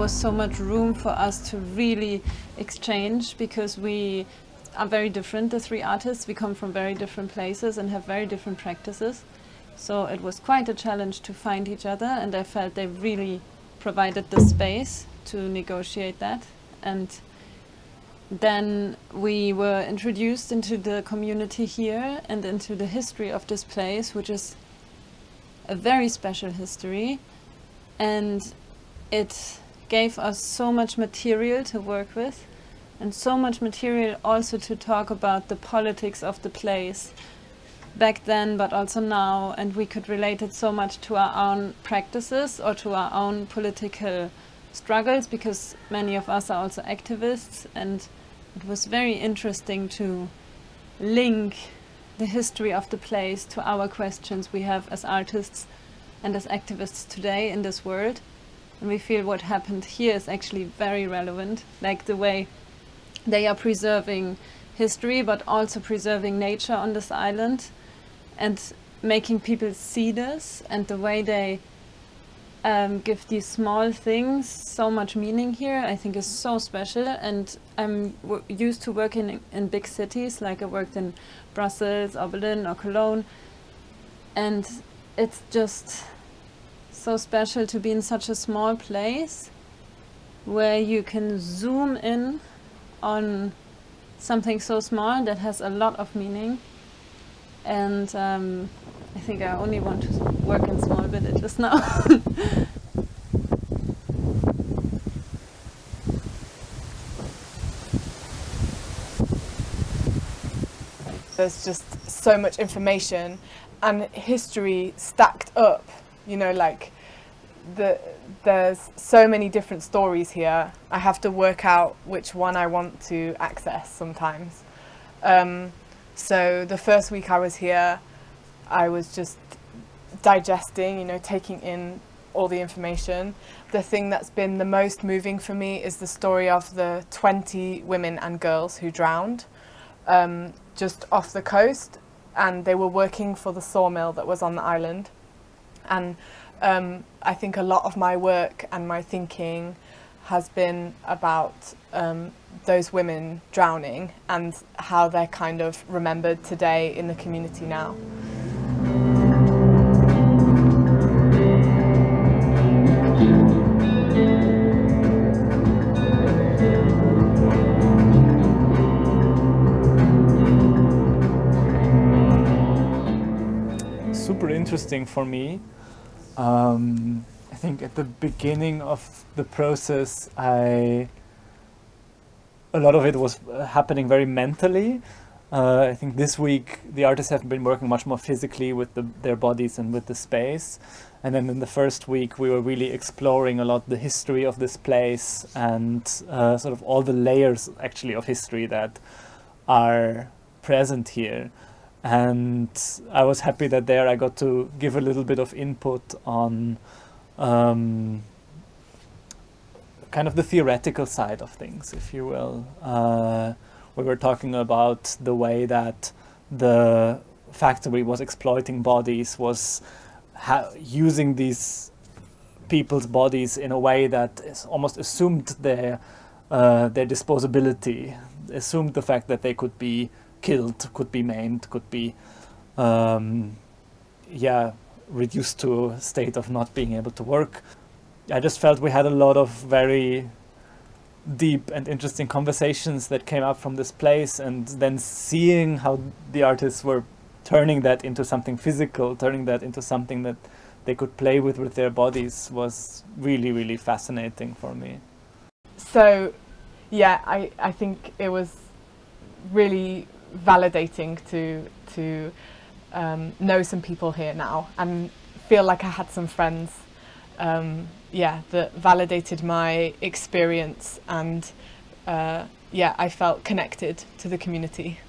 was so much room for us to really exchange, because we are very different, the three artists. We come from very different places and have very different practices. So it was quite a challenge to find each other, and I felt they really provided the space to negotiate that. And then we were introduced into the community here and into the history of this place, which is a very special history, and it gave us so much material to work with, and so much material also to talk about the politics of the place back then but also now, and we could relate it so much to our own practices or to our own political struggles, because many of us are also activists, and it was very interesting to link the history of the place to our questions we have as artists and as activists today in this world. And we feel what happened here is actually very relevant, like the way they are preserving history but also preserving nature on this island and making people see this, and the way they give these small things so much meaning here, I think is so special. And I'm used to working in big cities, like I worked in Brussels or Berlin or Cologne, and it's just so special to be in such a small place where you can zoom in on something so small that has a lot of meaning. And I think I only want to work in small villages now. There's just so much information and history stacked up, you know, like there's so many different stories here. I have to work out which one I want to access sometimes. So the first week I was here, I was just digesting, you know, taking in all the information. The thing that's been the most moving for me is the story of the 20 women and girls who drowned just off the coast, and they were working for the sawmill that was on the island. And I think a lot of my work and my thinking has been about those women drowning and how they're kind of remembered today in the community now. Super interesting for me. I think at the beginning of the process, a lot of it was happening very mentally. I think this week the artists have been working much more physically with their bodies and with the space. And then in the first week we were really exploring a lot the history of this place and sort of all the layers actually of history that are present here. And I was happy that there I got to give a little bit of input on kind of the theoretical side of things, if you will. We were talking about the way that the factory was exploiting bodies, was using these people's bodies in a way that is almost assumed their disposability, assumed the fact that they could be killed, could be maimed, could be reduced to a state of not being able to work. I just felt we had a lot of very deep and interesting conversations that came up from this place, and then seeing how the artists were turning that into something physical, turning that into something that they could play with their bodies was really, really fascinating for me. So yeah, I think it was really validating to know some people here now and feel like I had some friends that validated my experience, and I felt connected to the community.